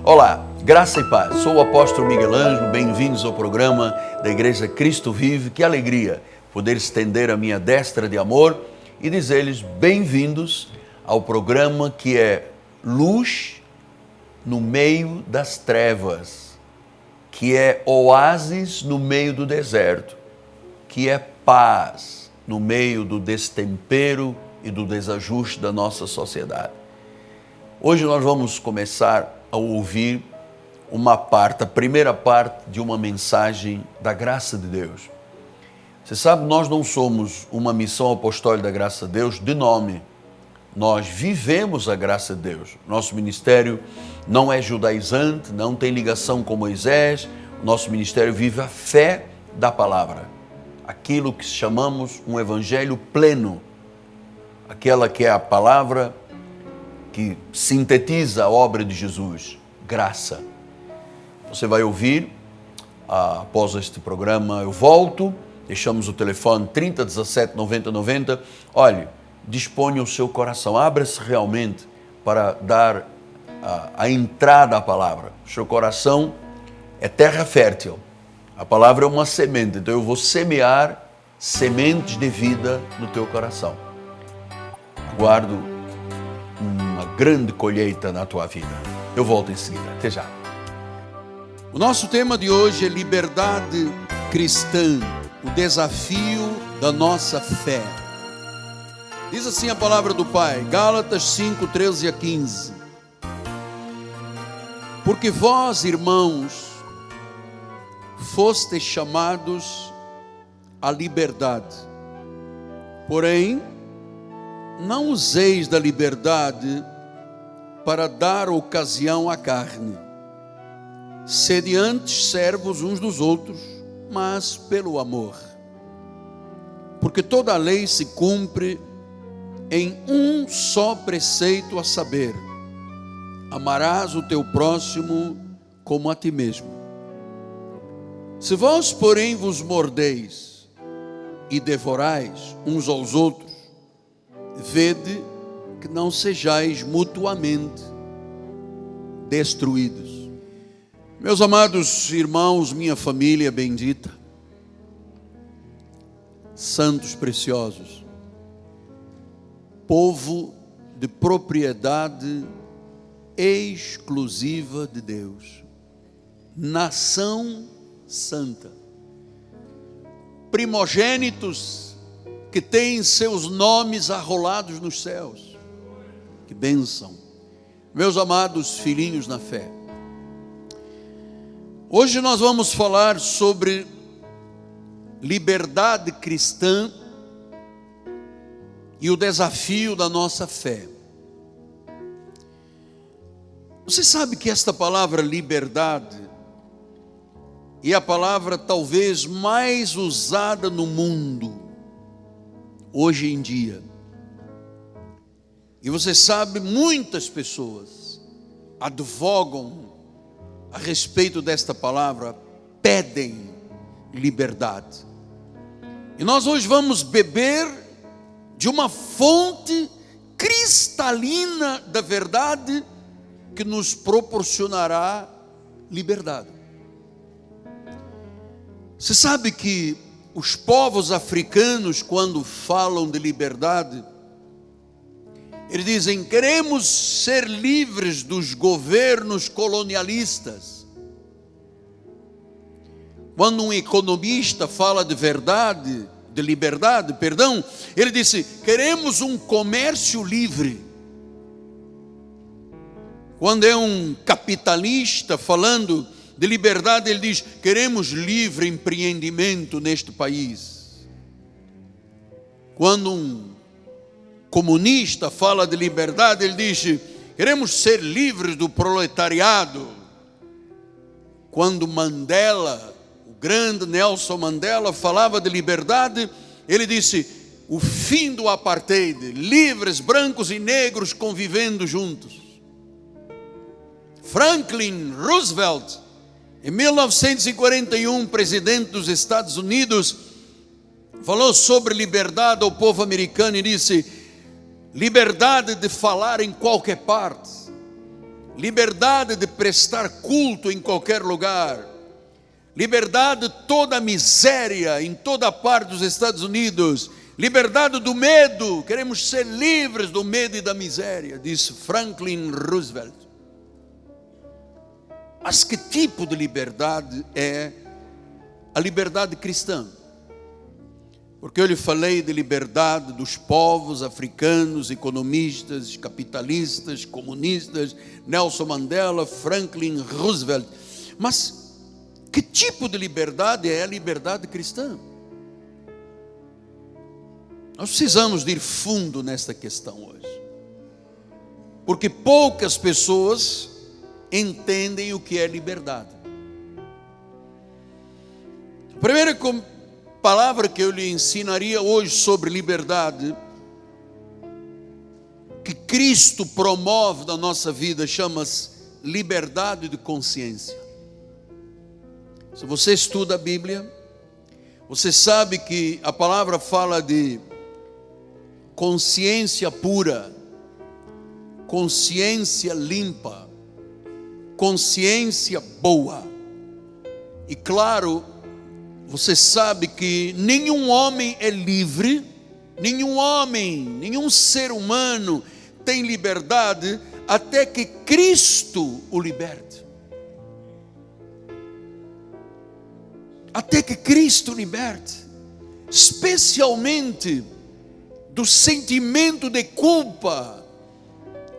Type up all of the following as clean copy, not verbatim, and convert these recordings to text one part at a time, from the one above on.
Olá, graça e paz. Sou o apóstolo Miguel Ângelo, bem-vindos ao programa da Igreja Cristo Vive. Que alegria poder estender a minha destra de amor e dizer-lhes bem-vindos ao programa que é Luz no meio das trevas, que é oásis no meio do deserto, que é paz no meio do destempero e do desajuste da nossa sociedade. Hoje nós vamos começar a ouvir a primeira parte de uma mensagem da graça de Deus. Você sabe, nós não somos uma missão apostólica da graça de Deus de nome. Nós vivemos a graça de Deus. Nosso ministério não é judaizante, não tem ligação com Moisés. Nosso ministério vive a fé da palavra. Aquilo que chamamos um evangelho pleno. Aquela que é a palavra que sintetiza a obra de Jesus, graça. Você vai ouvir, após este programa eu volto, deixamos o telefone 30 17 90 90. Olhe, disponha o seu coração, abra-se realmente para dar a entrada à palavra. O seu coração é terra fértil, a palavra é uma semente, então eu vou semear sementes de vida no teu coração. Aguardo uma grande colheita na tua vida. Eu volto em seguida. Até já. O nosso tema de hoje é liberdade cristã, o desafio da nossa fé. Diz assim a palavra do Pai, Gálatas 5, 13 a 15. Porque vós, irmãos, fostes chamados à liberdade. Porém, não useis da liberdade para dar ocasião à carne. Sede antes servos uns dos outros, mas pelo amor. Porque toda a lei se cumpre em um só preceito, a saber: amarás o teu próximo como a ti mesmo. Se vós, porém, vos mordeis e devorais uns aos outros, vede que não sejais mutuamente destruídos. Meus amados irmãos, minha família bendita, santos preciosos, povo de propriedade exclusiva de Deus, nação santa, primogênitos que têm seus nomes arrolados nos céus. Que bênção, meus amados filhinhos na fé. Hoje nós vamos falar sobre liberdade cristã e o desafio da nossa fé. Você sabe que esta palavra liberdade é a palavra talvez mais usada no mundo hoje em dia. E você sabe, muitas pessoas advogam a respeito desta palavra, pedem liberdade. E nós hoje vamos beber de uma fonte cristalina da verdade que nos proporcionará liberdade. Você sabe que os povos africanos, quando falam de liberdade, eles dizem: queremos ser livres dos governos colonialistas. Quando um economista fala de liberdade, ele disse: queremos um comércio livre. Quando é um capitalista falando de liberdade, ele diz: queremos livre empreendimento neste país. Quando um comunista fala de liberdade, ele diz: queremos ser livres do proletariado. Quando Mandela, o grande Nelson Mandela, falava de liberdade, ele disse: o fim do apartheid, livres, brancos e negros convivendo juntos. Franklin Roosevelt, em 1941, presidente dos Estados Unidos, falou sobre liberdade ao povo americano e disse: liberdade de falar em qualquer parte, liberdade de prestar culto em qualquer lugar, liberdade de toda a miséria em toda parte dos Estados Unidos, liberdade do medo, queremos ser livres do medo e da miséria, disse Franklin Roosevelt. Mas que tipo de liberdade é a liberdade cristã? Porque eu lhe falei de liberdade dos povos africanos, economistas, capitalistas, comunistas, Nelson Mandela, Franklin Roosevelt. Mas que tipo de liberdade é a liberdade cristã? Nós precisamos de ir fundo nesta questão hoje. Porque poucas pessoas entendem o que é liberdade. A primeira palavra que eu lhe ensinaria hoje sobre liberdade, que Cristo promove na nossa vida, chama-se liberdade de consciência. Se você estuda a Bíblia, você sabe que a palavra fala de consciência pura, consciência limpa, consciência boa. E claro, você sabe que nenhum homem é livre, nenhum ser humano tem liberdade até que Cristo o liberte. Até que Cristo o liberte, especialmente do sentimento de culpa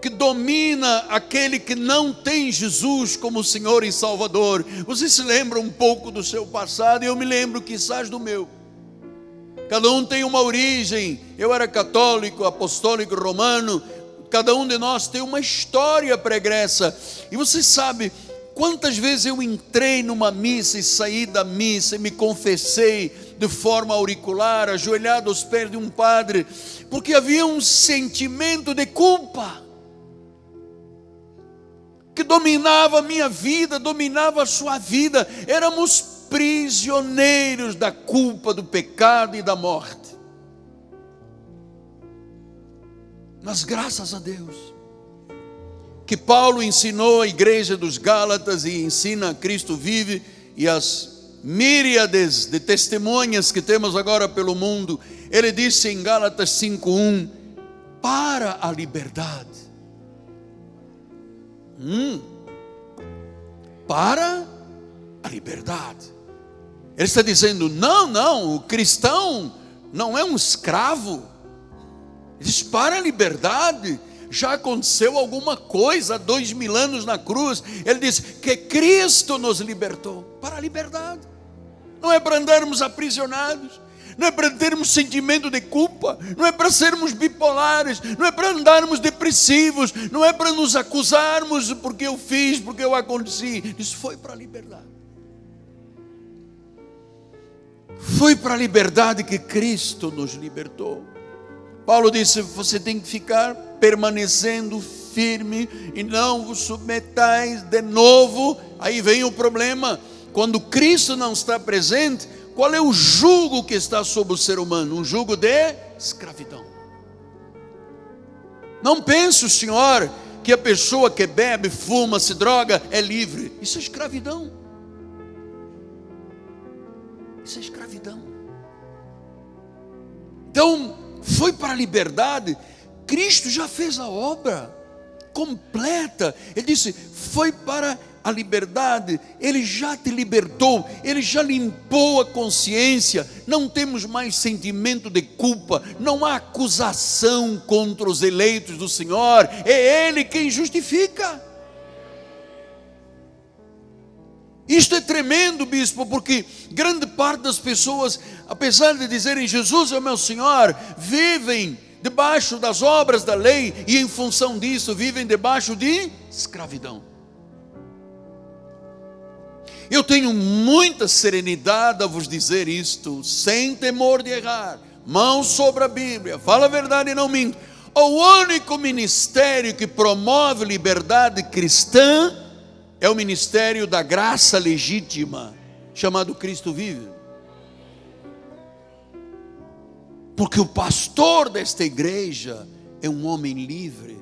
que domina aquele que não tem Jesus como Senhor e Salvador. Você se lembra um pouco do seu passado, e eu me lembro quizás do meu. Cada um tem uma origem. Eu era católico, apostólico, romano. Cada um de nós tem uma história pregressa. E você sabe quantas vezes eu entrei numa missa e saí da missa e me confessei de forma auricular, ajoelhado aos pés de um padre, porque havia um sentimento de culpa que dominava a minha vida, dominava a sua vida. Éramos prisioneiros da culpa, do pecado e da morte. Mas graças a Deus, que Paulo ensinou a igreja dos Gálatas e ensina a Cristo vive, e as míriades de testemunhas que temos agora pelo mundo, ele disse em Gálatas 5:1, para a liberdade. Para a liberdade. Ele está dizendo, não, o cristão não é um escravo. Ele diz, para a liberdade. Já aconteceu alguma coisa há 2000 anos na cruz. Ele diz que Cristo nos libertou para a liberdade. Não é para andarmos aprisionados, não é para termos sentimento de culpa, não é para sermos bipolares, não é para andarmos depressivos, não é para nos acusarmos porque eu fiz, porque eu aconteci. Isso foi para a liberdade. Foi para a liberdade que Cristo nos libertou. Paulo disse, você tem que ficar permanecendo firme e não vos submetais de novo. Aí vem o problema, quando Cristo não está presente, qual é o jugo que está sobre o ser humano? Um jugo de escravidão. Não pense o Senhor que a pessoa que bebe, fuma, se droga é livre. Isso é escravidão. Isso é escravidão. Então, foi para a liberdade. Cristo já fez a obra completa. Ele disse, foi para a liberdade. Ele já te libertou, Ele já limpou a consciência. Não temos mais sentimento de culpa, não há acusação contra os eleitos do Senhor. É Ele quem justifica. Isto é tremendo, bispo, porque grande parte das pessoas, apesar de dizerem Jesus é o meu Senhor, vivem debaixo das obras da lei e em função disso vivem debaixo de escravidão. Eu tenho muita serenidade a vos dizer isto, sem temor de errar, mão sobre a Bíblia, fala a verdade e não minto. O único ministério que promove liberdade cristã é o ministério da graça legítima, chamado Cristo Vive. Porque o pastor desta igreja é um homem livre,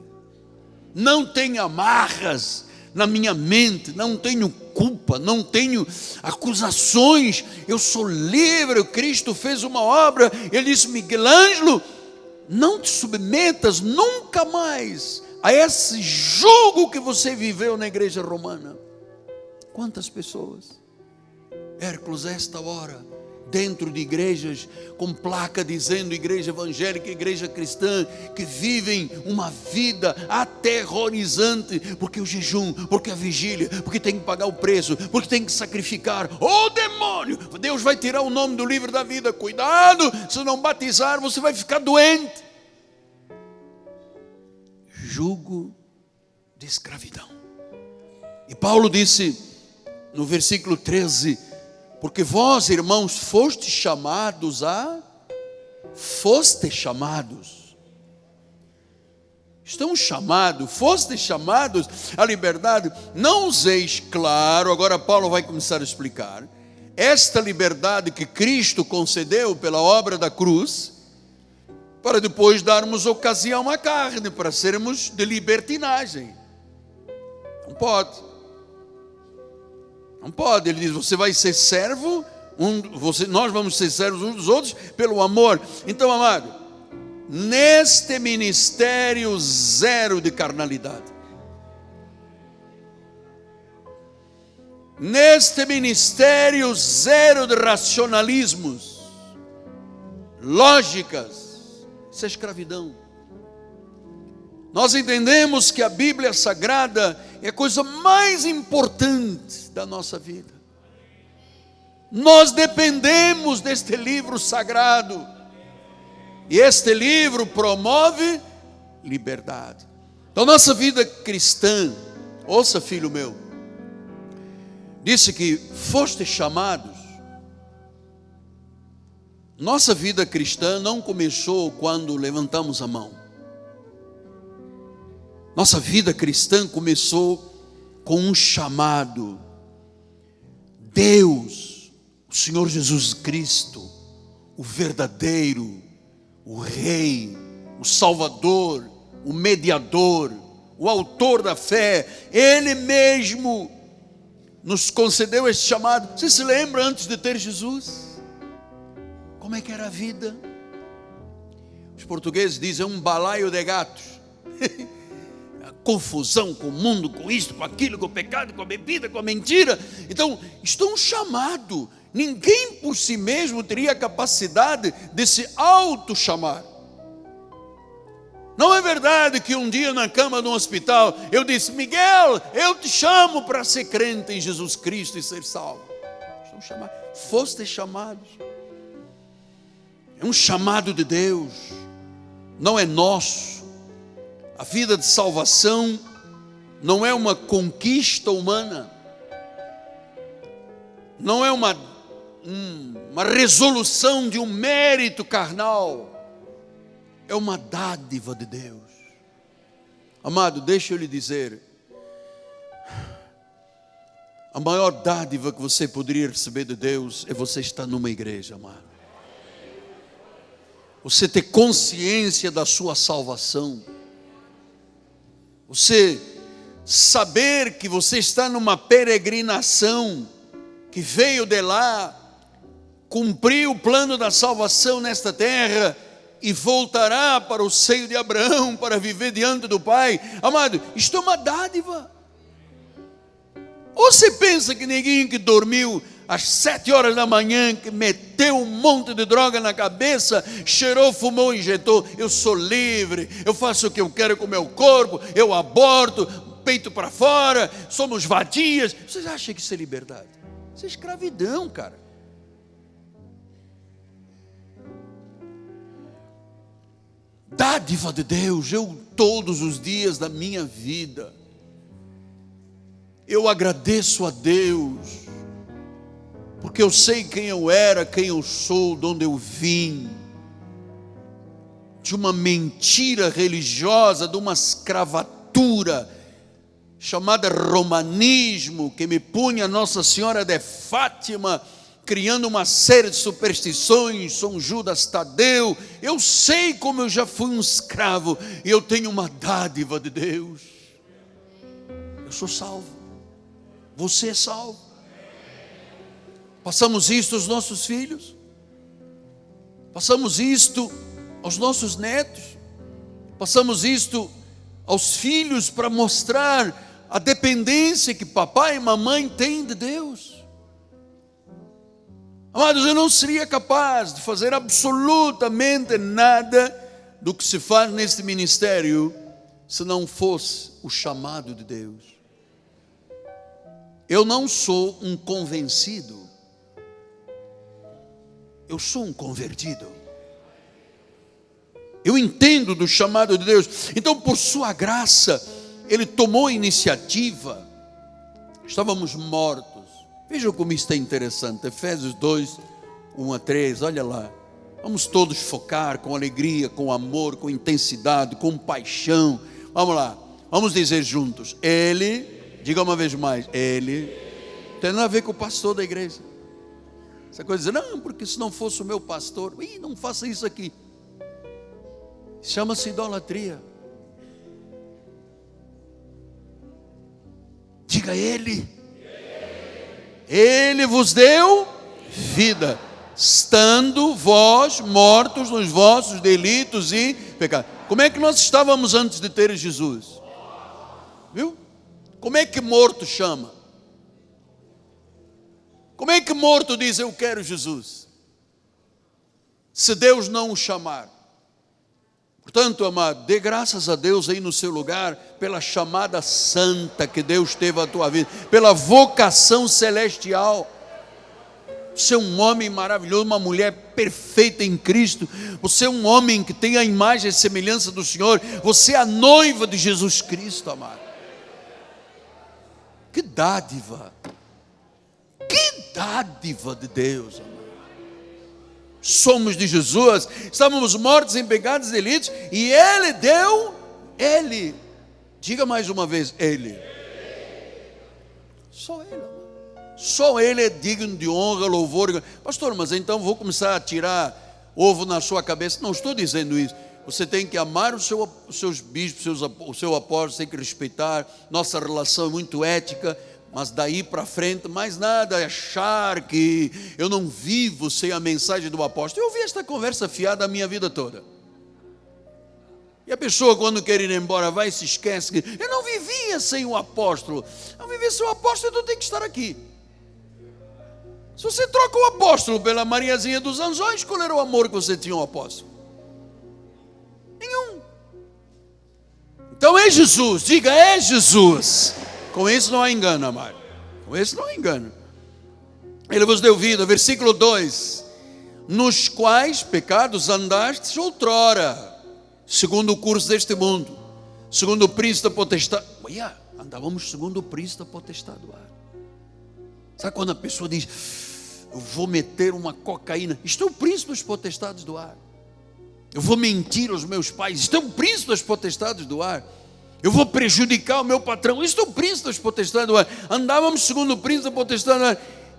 não tem amarras, na minha mente, não tenho culpa, não tenho acusações, eu sou livre. Cristo fez uma obra, ele disse: Miguel Ângelo, não te submetas nunca mais a esse jugo que você viveu na igreja romana. Quantas pessoas, Hércules, a esta hora, dentro de igrejas com placa dizendo igreja evangélica, igreja cristã, que vivem uma vida aterrorizante, porque o jejum, porque a vigília, porque tem que pagar o preço, porque tem que sacrificar. Oh demônio, Deus vai tirar o nome do livro da vida. Cuidado, se não batizar você vai ficar doente. Jugo de escravidão. E Paulo disse no versículo 13: porque vós, irmãos, fostes chamados à liberdade. Não useis, claro, agora Paulo vai começar a explicar, esta liberdade que Cristo concedeu pela obra da cruz, para depois darmos ocasião à carne, para sermos de libertinagem. Não pode. Não pode, ele diz: você vai ser servo, nós vamos ser servos uns dos outros pelo amor. Então, amado, neste ministério zero de carnalidade, neste ministério zero de racionalismos, lógicas, isso é escravidão. Nós entendemos que a Bíblia Sagrada é a coisa mais importante da nossa vida. Nós dependemos deste livro sagrado. E este livro promove liberdade. Então, nossa vida cristã, ouça, filho meu, disse que foste chamados. Nossa vida cristã não começou quando levantamos a mão. Nossa vida cristã começou com um chamado. Deus, o Senhor Jesus Cristo, o verdadeiro, o Rei, o Salvador, o Mediador, o Autor da fé, Ele mesmo nos concedeu esse chamado. Você se lembra antes de ter Jesus? Como é que era a vida? Os portugueses dizem um balaio de gatos. Confusão com o mundo, com isto, com aquilo, com o pecado, com a bebida, com a mentira. Então, isto é um chamado. Ninguém por si mesmo teria a capacidade de se auto-chamar. Não é verdade que um dia na cama de um hospital eu disse: Miguel, eu te chamo para ser crente em Jesus Cristo e ser salvo. Estão chamados. Fostes chamados. É um chamado de Deus, não é nosso. A vida de salvação não é uma conquista humana, não é uma resolução de um mérito carnal, é uma dádiva de Deus. Amado, deixa eu lhe dizer, a maior dádiva que você poderia receber de Deus é você estar numa igreja, amado. Você ter consciência da sua salvação. Você saber que você está numa peregrinação, que veio de lá, cumpriu o plano da salvação nesta terra e voltará para o seio de Abraão para viver diante do Pai. Amado, isto é uma dádiva. Ou você pensa que ninguém que dormiu às 7 horas da manhã, que meteu um monte de droga na cabeça, cheirou, fumou, injetou, eu sou livre, eu faço o que eu quero com o meu corpo, eu aborto, peito para fora, somos vadias. Vocês acham que isso é liberdade? Isso é escravidão, cara. Dádiva de Deus. Eu todos os dias da minha vida, eu agradeço a Deus, porque eu sei quem eu era, quem eu sou, de onde eu vim, de uma mentira religiosa, de uma escravatura chamada romanismo, que me punha Nossa Senhora de Fátima, criando uma série de superstições, São Judas Tadeu. Eu sei como eu já fui um escravo, e eu tenho uma dádiva de Deus. Eu Eu sou salvo. Você é salvo. Passamos isto aos nossos filhos. Passamos isto aos nossos netos. Passamos isto aos filhos para mostrar a dependência que papai e mamãe têm de Deus. Amados, eu não seria capaz de fazer absolutamente nada do que se faz neste ministério se não fosse o chamado de Deus. Eu não sou um convencido, eu sou um convertido. Eu entendo do chamado de Deus. Então, por sua graça, Ele tomou a iniciativa. Estávamos mortos. Vejam como isso é interessante. Efésios 2, 1 a 3, olha lá. Vamos todos focar com alegria, com amor, com intensidade, com paixão. Vamos lá, vamos dizer juntos. Ele, diga uma vez mais, Ele, tem nada a ver com o pastor da igreja. Essa coisa de dizer, não, porque se não fosse o meu pastor, não faça isso aqui. Chama-se idolatria. Diga Ele. Ele vos deu vida, estando vós mortos nos vossos delitos e pecados. Como é que nós estávamos antes de ter Jesus? Viu? Como é que morto chama? Como é que morto diz eu quero Jesus? Se Deus não o chamar. Portanto, amado, dê graças a Deus aí no seu lugar, pela chamada santa que Deus teve à tua vida, pela vocação celestial. Você é um homem maravilhoso, uma mulher perfeita em Cristo. Você é um homem que tem a imagem e semelhança do Senhor. Você é a noiva de Jesus Cristo, amado. Que dádiva! Que dádiva de Deus, amado. Somos de Jesus, estávamos mortos em pecados e delitos, e Ele deu, Ele, diga mais uma vez, Ele, só Ele, só Ele é digno de honra, louvor. Pastor, mas então vou começar a tirar ovo na sua cabeça? Não estou dizendo isso. Você tem que amar os seus bispos, o seu apóstolo, tem que respeitar. Nossa relação é muito ética. Mas daí para frente, mais nada, achar que eu não vivo sem a mensagem do apóstolo. Eu ouvi esta conversa fiada a minha vida toda. E a pessoa, quando quer ir embora, vai e se esquece que eu não vivia sem o apóstolo. Não vivia sem o apóstolo, então tem que estar aqui. Se você troca o apóstolo pela Mariazinha dos Anjos, qual era o amor que você tinha ao apóstolo? Nenhum. Então é Jesus, diga é Jesus. Com isso não há engano, amado. Com isso não há engano. Ele vos deu vida, versículo 2. Nos quais pecados andastes outrora, segundo o curso deste mundo, segundo o príncipe da potestade. Andávamos segundo o príncipe da potestade do ar. Sabe quando a pessoa diz, eu vou meter uma cocaína? Isto é o príncipe das potestades do ar. Eu vou mentir aos meus pais? Isto é o príncipe das potestades do ar. Eu vou prejudicar o meu patrão? Isto é o príncipe das potestades do ar. Andávamos segundo o príncipe da potestade do ar,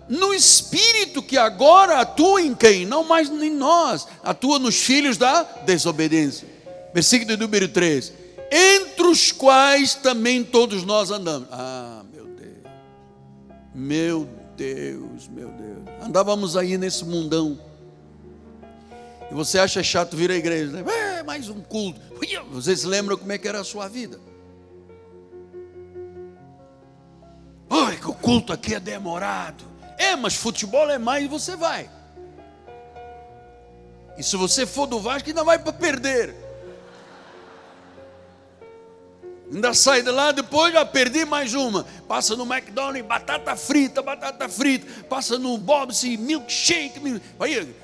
no espírito que agora atua em quem? Não mais em nós, atua nos filhos da desobediência. Versículo número 3. Entre os quais também todos nós andamos. Ah, meu Deus. Meu Deus, meu Deus. Andávamos aí nesse mundão. E você acha chato vir à igreja, né? Mais um culto. Vocês se lembram como é que era a sua vida? Olha que o culto aqui é demorado. Mas futebol é mais e você vai. E se você for do Vasco, ainda vai para perder. Ainda sai de lá, depois já perdi mais uma. Passa no McDonald's, batata frita. Passa no Bob's, milkshake. Aí,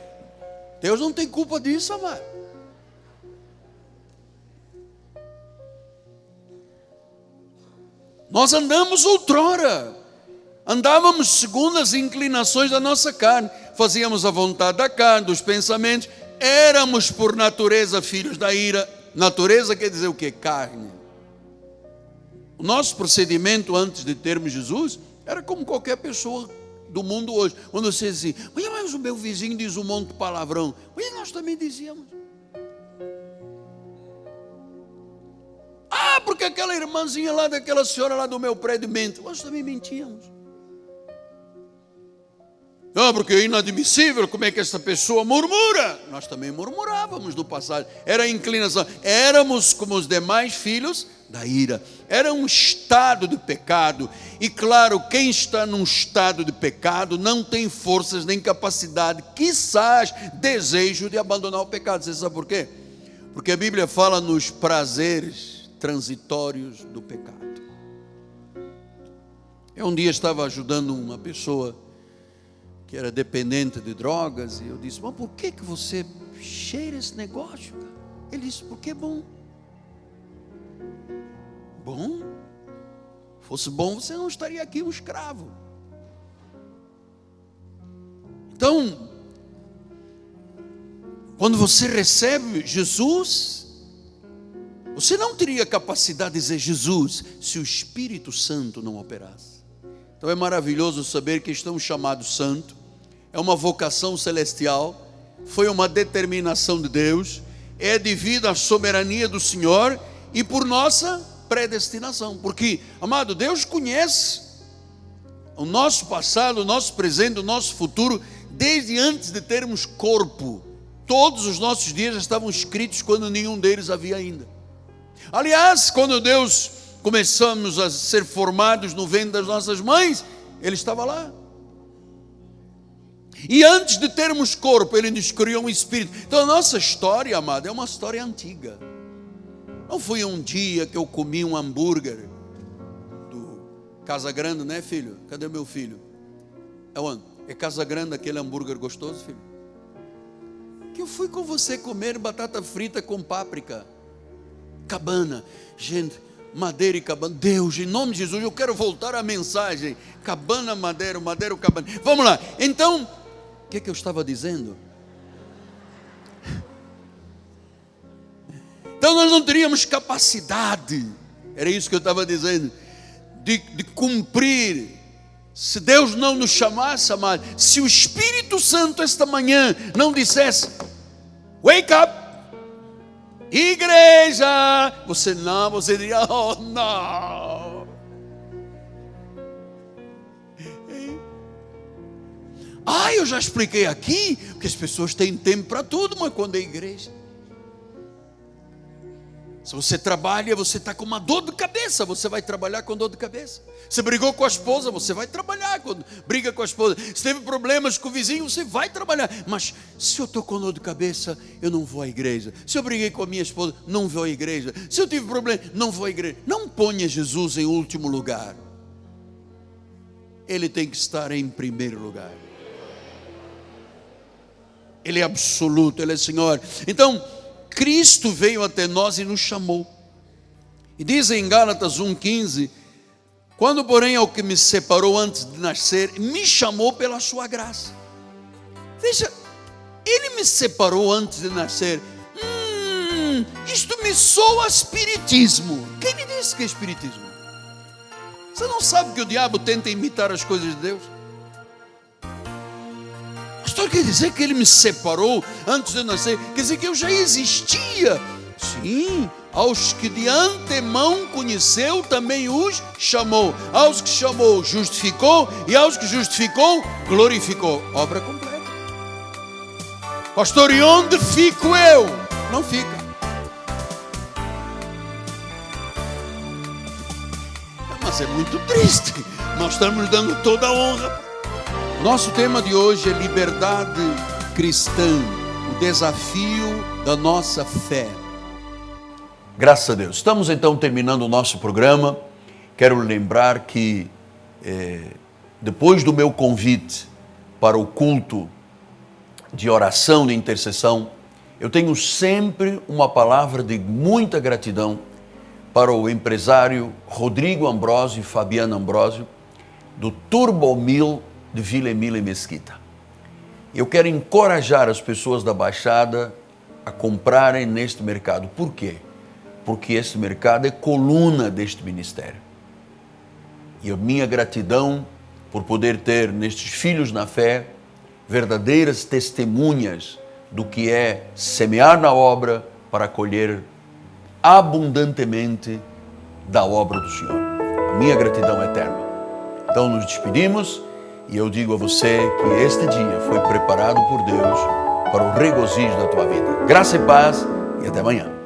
Deus não tem culpa disso, amado. Nós andamos outrora, andávamos segundo as inclinações da nossa carne, fazíamos a vontade da carne, dos pensamentos, éramos por natureza filhos da ira. Natureza quer dizer o quê? Carne. O nosso procedimento antes de termos Jesus era como qualquer pessoa do mundo hoje. Quando você diz assim, mas o meu vizinho diz um monte de palavrão, nós também dizíamos. porque aquela irmãzinha lá, daquela senhora lá do meu prédio mente. Nós também mentíamos. Porque é inadmissível, como é que essa pessoa murmura? Nós também murmurávamos no passado. Era a inclinação. Éramos como os demais filhos da ira. Era um estado de pecado. E claro, quem está num estado de pecado não tem forças nem capacidade, quizás desejo de abandonar o pecado. Você sabe por quê? Porque a Bíblia fala nos prazeres transitórios do pecado. Eu um dia estava ajudando uma pessoa que era dependente de drogas, e eu disse: mas por que você cheira esse negócio, cara? Ele disse: porque é bom. Bom? Fosse bom, você não estaria aqui um escravo. Então, quando você recebe Jesus, você não teria capacidade de dizer Jesus se o Espírito Santo não operasse. Então é maravilhoso saber que estamos chamados santos. É uma vocação celestial, foi uma determinação de Deus, é devido à soberania do Senhor e por nossa predestinação. Porque, amado, Deus conhece o nosso passado, o nosso presente, o nosso futuro, desde antes de termos corpo. Todos os nossos dias já estavam escritos quando nenhum deles havia ainda. Aliás, quando Deus começamos a ser formados no ventre das nossas mães, Ele estava lá. E antes de termos corpo, Ele nos criou um espírito. Então a nossa história, amado, é uma história antiga. Não foi um dia que eu comi um hambúrguer do Casa Grande, né, filho? Cadê meu filho? É onde? É Casa Grande aquele hambúrguer gostoso, filho? Que eu fui com você comer batata frita com páprica. Cabana, gente, Madeira e Cabana. Deus, em nome de Jesus, eu quero voltar à mensagem. Cabana, Madeira, Madeira, Cabana. Vamos lá. Então, o que eu estava dizendo? Então nós não teríamos capacidade, era isso que eu estava dizendo, de cumprir. Se Deus não nos chamasse, amado, se o Espírito Santo esta manhã não dissesse: wake up, igreja, você diria: oh não. Eu já expliquei aqui que as pessoas têm tempo para tudo, mas quando é igreja, se você trabalha, você está com uma dor de cabeça, você vai trabalhar com dor de cabeça. Você brigou com a esposa, você vai trabalhar quando briga com a esposa. Se teve problemas com o vizinho, você vai trabalhar. Mas se eu estou com dor de cabeça, eu não vou à igreja. Se eu briguei com a minha esposa, não vou à igreja. Se eu tive problema, não vou à igreja. Não ponha Jesus em último lugar. Ele tem que estar em primeiro lugar. Ele é absoluto, Ele é Senhor. Então, Cristo veio até nós e nos chamou. E diz em Gálatas 1,15: quando porém ao que me separou antes de nascer, me chamou pela sua graça. Veja, Ele me separou antes de nascer. Isto me soa espiritismo. Quem lhe disse que é espiritismo? Você não sabe que o diabo tenta imitar as coisas de Deus? Pastor, quer dizer que Ele me separou antes de eu nascer? Quer dizer que eu já existia? Sim, aos que de antemão conheceu, também os chamou. Aos que chamou, justificou. E aos que justificou, glorificou. Obra completa. Pastor, e onde fico eu? Não fica. Mas é muito triste. Nós estamos dando toda a honra. Nosso tema de hoje é liberdade cristã, o desafio da nossa fé. Graças a Deus. Estamos então terminando o nosso programa. Quero lembrar que depois do meu convite para o culto de oração, de intercessão, eu tenho sempre uma palavra de muita gratidão para o empresário Rodrigo Ambrosio e Fabiana Ambrosio, do Turbomil de Vila Emília e Mesquita. Eu quero encorajar as pessoas da Baixada a comprarem neste mercado. Por quê? Porque este mercado é coluna deste ministério. E a minha gratidão por poder ter nestes filhos na fé verdadeiras testemunhas do que é semear na obra para colher abundantemente da obra do Senhor. A minha gratidão é eterna. Então nos despedimos e eu digo a você que este dia foi preparado por Deus para o regozijo da tua vida. Graça e paz e até amanhã.